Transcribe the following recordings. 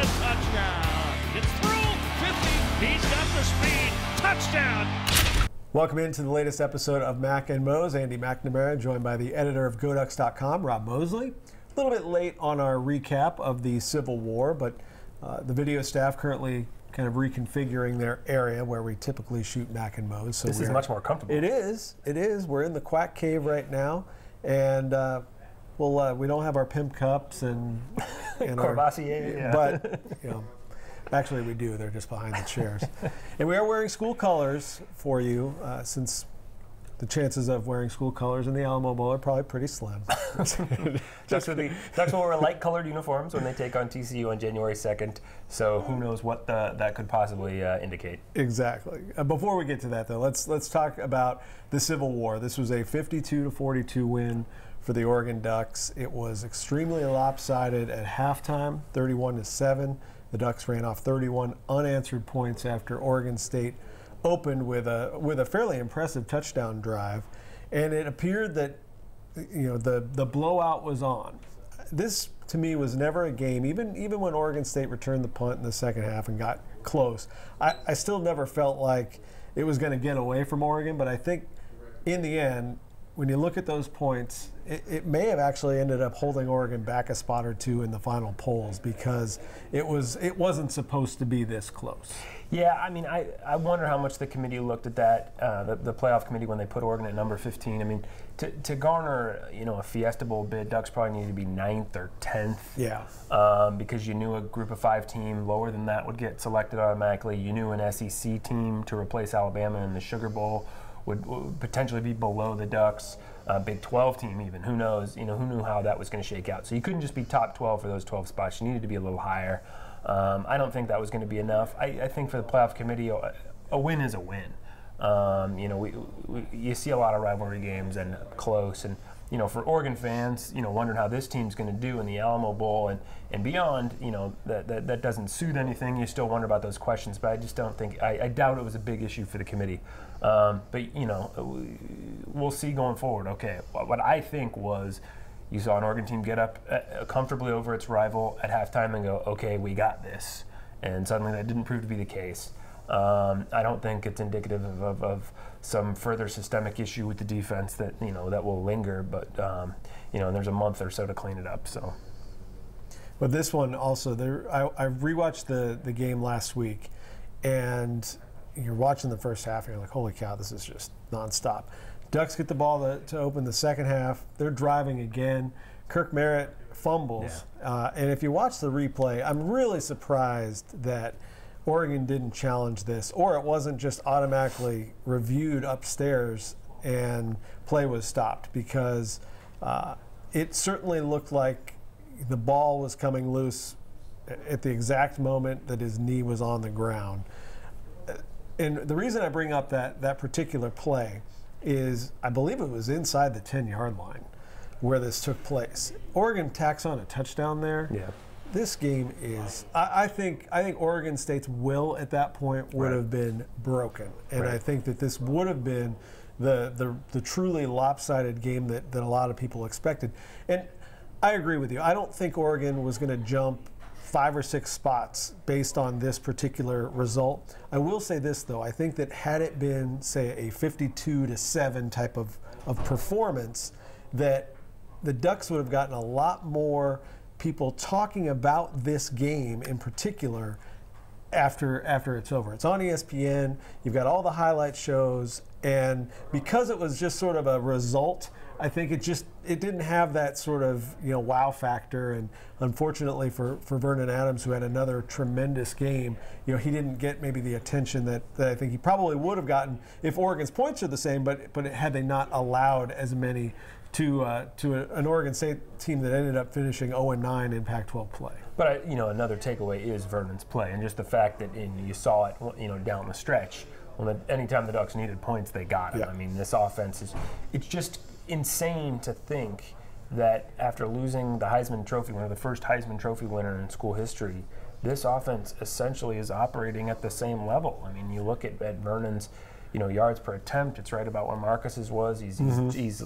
touchdown. It's through 50. He's got the speed. Touchdown. Welcome into the latest episode of Mac and Mose. Andy McNamara, joined by the editor of GoDucks.com, Rob Mosley. A little bit late on our recap of the Civil War, but the video staff currently kind of reconfiguring their area where we typically shoot Mac and Mose. So this is much more comfortable. It is. It is. We're in the Quack Cave right now, and we don't have our pimp cups and Courvoisier, but actually we do. They're just behind the chairs, and we are wearing school colors for you since the chances of wearing school colors in the Alamo Bowl are probably pretty slim. Ducks will wear light-colored uniforms when they take on TCU on January 2nd, so who knows what that could possibly indicate. Exactly. Before we get to that, though, let's talk about the Civil War. This was a 52-42 win for the Oregon Ducks. It was extremely lopsided at halftime, 31-7. The Ducks ran off 31 unanswered points after Oregon State opened with a fairly impressive touchdown drive, and it appeared that the blowout was on. This to me was never a game, even when Oregon State returned the punt in the second half and got close. I still never felt like it was going to get away from Oregon, but I think in the end, when you look at those points, it may have actually ended up holding Oregon back a spot or two in the final polls because it wasn't supposed to be this close. Yeah, I mean, I wonder how much the committee looked at that, the playoff committee, when they put Oregon at number 15. I mean, to garner a Fiesta Bowl bid, Ducks probably needed to be 9th or 10th. Yeah. Because you knew a Group of 5 team lower than that would get selected automatically. You knew an SEC team to replace Alabama in the Sugar Bowl would potentially be below the Ducks. Big 12 team even, who knows, who knew how that was going to shake out. So you couldn't just be top 12 for those 12 spots. You needed to be a little higher. I don't think that was going to be enough. I think for the playoff committee, a win is a win. You see a lot of rivalry games and close, and for Oregon fans, wondering how this team's going to do in the Alamo Bowl and beyond, that doesn't soothe anything. You still wonder about those questions, but I just don't think, I doubt it was a big issue for the committee. But we'll see going forward. Okay, what I think was, you saw an Oregon team get up comfortably over its rival at halftime and go, okay, we got this. And suddenly that didn't prove to be the case. I don't think it's indicative of some further systemic issue with the defense that that will linger. But and there's a month or so to clean it up. So, but this one also, I rewatched the game last week, and you're watching the first half, and you're like, holy cow, this is just nonstop. Ducks get the ball to open the second half. They're driving again. Kirk Merritt fumbles. Yeah. And if you watch the replay, I'm really surprised that Oregon didn't challenge this, or it wasn't just automatically reviewed upstairs and play was stopped, because it certainly looked like the ball was coming loose at the exact moment that his knee was on the ground. And the reason I bring up that particular play is I believe it was inside the 10-yard line where this took place. Oregon tacks on a touchdown there. Yeah. This game is, I think Oregon State's will at that point would have been broken. And I think that this would have been the truly lopsided game that a lot of people expected. And I agree with you. I don't think Oregon was going to jump 5 or 6 spots based on this particular result. I will say this, though. I think that had it been, say, a 52-7 type of performance, that the Ducks would have gotten a lot more people talking about this game in particular after it's over. It's on ESPN. You've got all the highlight shows, and because it was just sort of a result, I think it didn't have that sort of wow factor. And unfortunately for Vernon Adams, who had another tremendous game, he didn't get maybe the attention that I think he probably would have gotten if Oregon's points are the same, but had they not allowed as many to an Oregon State team that ended up finishing 0-9 in Pac-12 play. But another takeaway is Vernon's play, and just the fact that you saw it down the stretch. Well, anytime the Ducks needed points, they got it. Yeah. I mean, this offense it's just insane to think that after losing the Heisman Trophy winner, the first Heisman Trophy winner in school history, this offense essentially is operating at the same level. I mean, you look at Vernon's yards per attempt, it's right about where Marcus's was. He's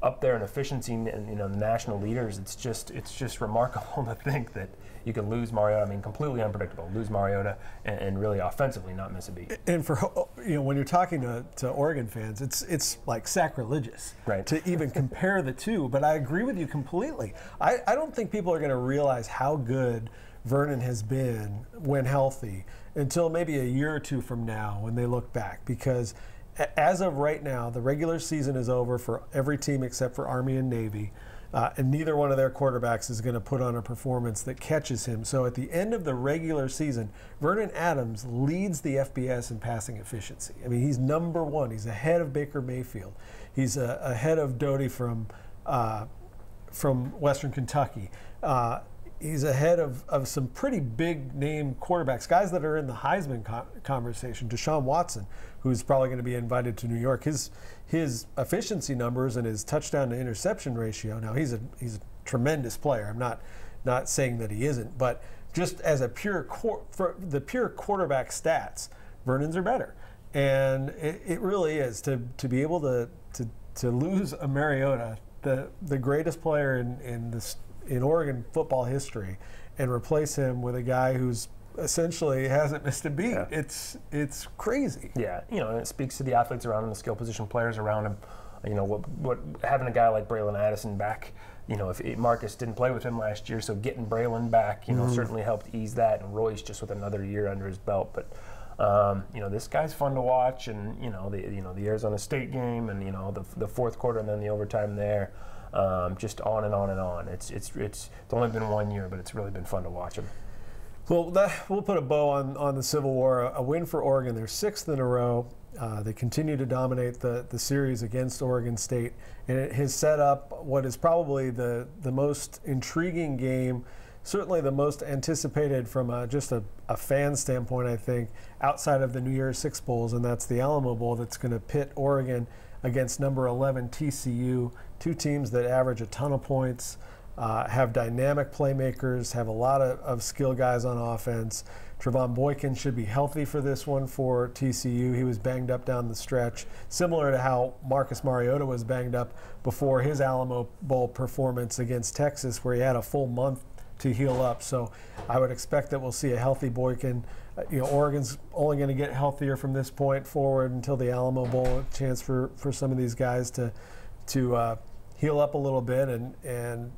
up there in efficiency and the national leaders. It's just remarkable to think that you could lose Mariota. I mean, completely unpredictable. Lose Mariota and really offensively not miss a beat. And for when you're talking to Oregon fans, it's like sacrilegious to even compare the two. But I agree with you completely. I don't think people are going to realize how good Vernon has been when healthy until maybe a year or two from now when they look back, because as of right now, the regular season is over for every team except for Army and Navy, and neither one of their quarterbacks is going to put on a performance that catches him. So at the end of the regular season, Vernon Adams leads the FBS in passing efficiency. I mean, he's number one. He's ahead of Baker Mayfield. He's ahead of Doty from Western Kentucky. He's ahead of some pretty big name quarterbacks, guys that are in the Heisman conversation. Deshaun Watson, who's probably going to be invited to New York. His efficiency numbers and his touchdown to interception ratio. Now he's a tremendous player. I'm not saying that he isn't, but just as a for the pure quarterback stats, Vernon's are better, and it really is to be able to lose a Mariota, the greatest player in Oregon football history, and replace him with a guy who's essentially hasn't missed a beat. Yeah. It's crazy. Yeah, and it speaks to the athletes around him, the skill position players around him. What having a guy like Braylon Addison back. If Marcus didn't play with him last year, so getting Braylon back, certainly helped ease that. And Royce just with another year under his belt, but. This guy's fun to watch, and the Arizona State game, and the fourth quarter, and then the overtime there. Just on and on and on. It's only been 1 year, but it's really been fun to watch him. Well, we'll put a bow on the Civil War. A win for Oregon. They're 6th in a row. They continue to dominate the series against Oregon State, and it has set up what is probably the most intriguing game, certainly the most anticipated from just a fan standpoint, I think, outside of the New Year's Six Bowls, and that's the Alamo Bowl that's going to pit Oregon against number 11 TCU, two teams that average a ton of points, have dynamic playmakers, have a lot of skill guys on offense. Trevon Boykin should be healthy for this one for TCU. He was banged up down the stretch, similar to how Marcus Mariota was banged up before his Alamo Bowl performance against Texas, where he had a full month to heal up. So I would expect that we'll see a healthy Boykin. Oregon's only going to get healthier from this point forward until the Alamo Bowl, a chance for some of these guys to heal up a little bit and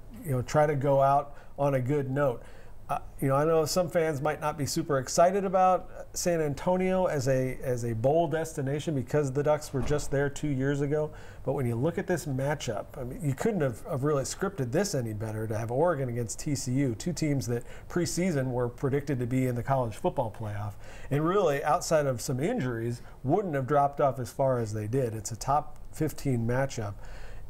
try to go out on a good note. I know some fans might not be super excited about San Antonio as a bowl destination because the Ducks were just there 2 years ago. But when you look at this matchup, I mean, you couldn't have really scripted this any better to have Oregon against TCU, two teams that preseason were predicted to be in the college football playoff, and really outside of some injuries wouldn't have dropped off as far as they did. It's a top 15 matchup,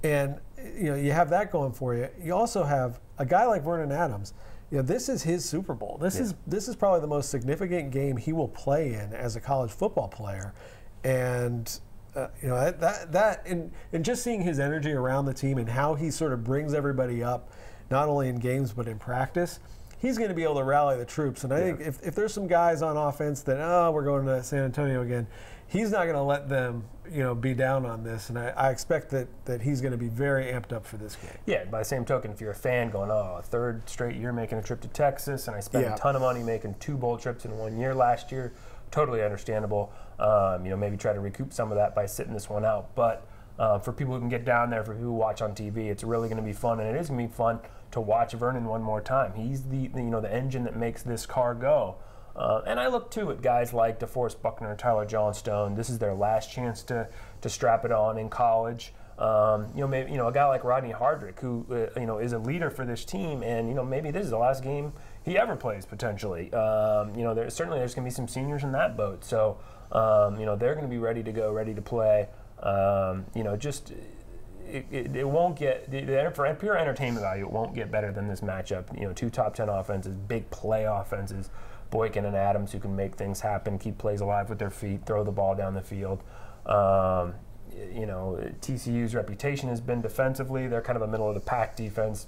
and you have that going for you. You also have a guy like Vernon Adams. This is his Super Bowl. This is probably the most significant game he will play in as a college football player, and and just seeing his energy around the team and how he sort of brings everybody up, not only in games but in practice, he's going to be able to rally the troops. And I think if there's some guys on offense that we're going to San Antonio again, he's not going to let them be down on this, and I expect that he's going to be very amped up for this game. Yeah, by the same token, if you're a fan going, a third straight year making a trip to Texas, and I spent a ton of money making 2 bowl trips in 1 year last year, totally understandable. Maybe try to recoup some of that by sitting this one out. But for people who can get down there, for people who watch on TV, it's really going to be fun, and it is going to be fun to watch Vernon one more time. He's the engine that makes this car go. And I look too at guys like DeForest Buckner, Tyler Johnstone. This is their last chance to strap it on in college. Maybe a guy like Rodney Hardrick, who is a leader for this team, and maybe this is the last game he ever plays potentially. There's going to be some seniors in that boat, so they're going to be ready to go, ready to play. It won't get for pure entertainment value. It won't get better than this matchup. 2 top 10 offenses, big play offenses. Boykin and Adams, who can make things happen, keep plays alive with their feet, throw the ball down the field. TCU's reputation has been defensively. They're kind of a middle-of-the-pack defense.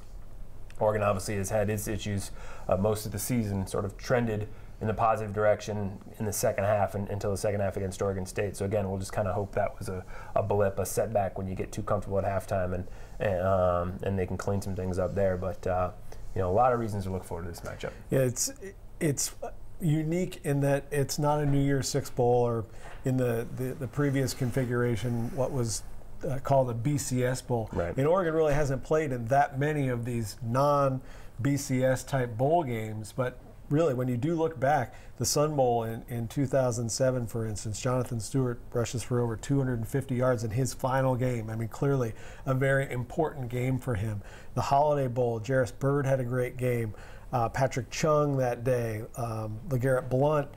Oregon obviously has had its issues most of the season, sort of trended in the positive direction in the second half until the second half against Oregon State. So again, we'll just kind of hope that was a blip, a setback when you get too comfortable at halftime, and they can clean some things up there. But a lot of reasons to look forward to this matchup. Yeah, it's unique in that it's not a New Year's Six Bowl, or in the previous configuration what was called a BCS Bowl. Right. And Oregon really hasn't played in that many of these non-BCS type bowl games, but really, when you do look back, the Sun Bowl in 2007, for instance, Jonathan Stewart rushes for over 250 yards in his final game. I mean, clearly a very important game for him. The Holiday Bowl, Jarris Byrd had a great game. Patrick Chung that day, LeGarrette Blount.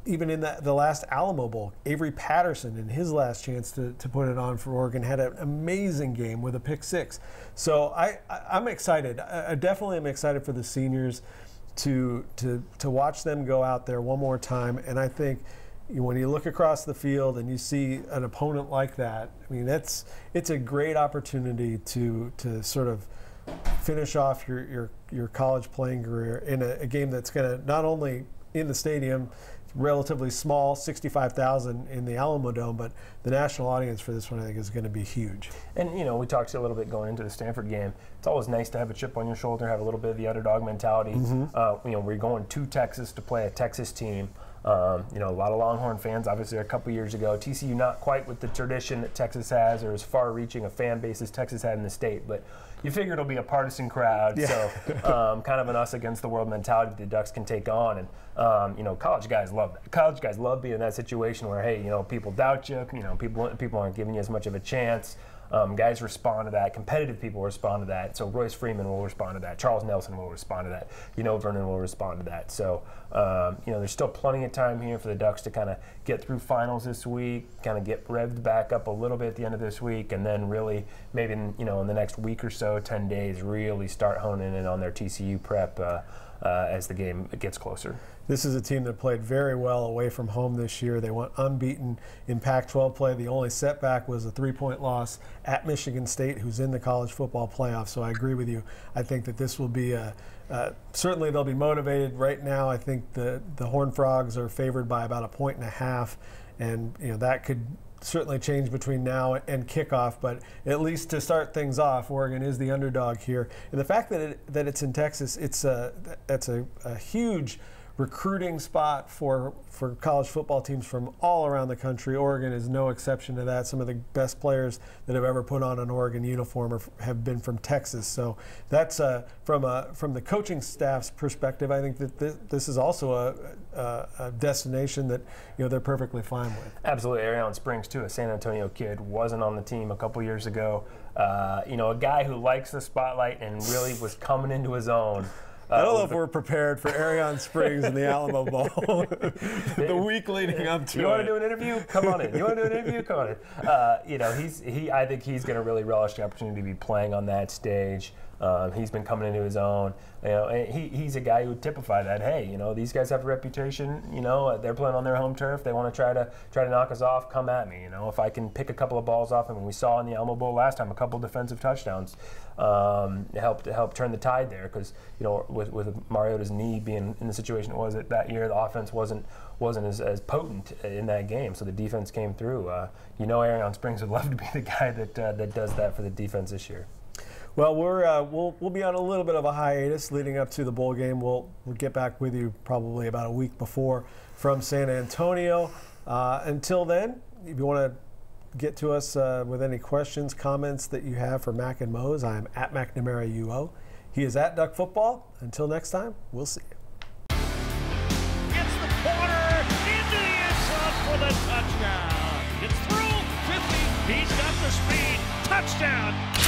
Even in the last Alamo Bowl, Avery Patterson, in his last chance to put it on for Oregon, had an amazing game with a pick six. So I'm excited. I definitely am excited for the seniors to watch them go out there one more time. And I think when you look across the field and you see an opponent like that, I mean, it's a great opportunity to sort of finish off your college playing career in a game that's going to not only in the stadium, relatively small, 65,000 in the Alamo Dome, but the national audience for this one I think is going to be huge. And we talked a little bit going into the Stanford game. It's always nice to have a chip on your shoulder, have a little bit of the underdog mentality. We're going to Texas to play a Texas team. A lot of Longhorn fans, obviously a couple years ago. TCU not quite with the tradition that Texas has, or as far-reaching a fan base as Texas had in the state, but you figure it'll be a partisan crowd, so kind of an us against the world mentality that the Ducks can take on. And college guys love that. College guys love being in that situation where, hey, people doubt you, people aren't giving you as much of a chance. Guys respond to that. Competitive people respond to that. So Royce Freeman will respond to that. Charles Nelson will respond to that. Vernon will respond to that. So, there's still plenty of time here for the Ducks to kind of get through finals this week, kind of get revved back up a little bit at the end of this week, and then really maybe in the next week or so, 10 days, really start honing in on their TCU prep as the game gets closer. This is a team that played very well away from home this year. They went unbeaten in Pac-12 play. The only setback was a 3-point loss at Michigan State, who's in the college football playoff. So I agree with you. I think that this will be certainly they'll be motivated. Right now, I think the Horned Frogs are favored by about 1.5 points, and that could certainly change between now and kickoff, but at least to start things off, Oregon is the underdog here. And the fact that it's in Texas, that's a huge recruiting spot for college football teams from all around the country. Oregon is no exception to that. Some of the best players that have ever put on an Oregon uniform have been from Texas. So that's from the coaching staff's perspective, I think that this is also a destination that they're perfectly fine with. Absolutely. Arion Springs, too, a San Antonio kid, wasn't on the team a couple years ago. A guy who likes the spotlight and really was coming into his own. I don't know if we're prepared for Arion Springs in the Alamo Bowl the week leading up to it. You want to do an interview? Come on in. You want to do an interview? Come on in. I think he's going to really relish the opportunity to be playing on that stage. He's been coming into his own. He's a guy who would typify that. Hey, these guys have a reputation. They're playing on their home turf. They want to try to knock us off. Come at me. If I can pick a couple of balls off him, and we saw in the Alamo Bowl last time a couple of defensive touchdowns help turn the tide there, because with Mariota's knee being in the situation it was that year, the offense wasn't as potent in that game, so the defense came through. Arion Springs would love to be the guy that does that for the defense this year. Well, we'll be on a little bit of a hiatus leading up to the bowl game. We'll get back with you probably about a week before from San Antonio. Until then, if you want to get to us with any questions, comments that you have for Mac and Mose, I am at McNamara UO. He is at Duck Football. Until next time, we'll see you. Gets the corner into the end zone for the touchdown. It's through 50. He's got the speed. Touchdown.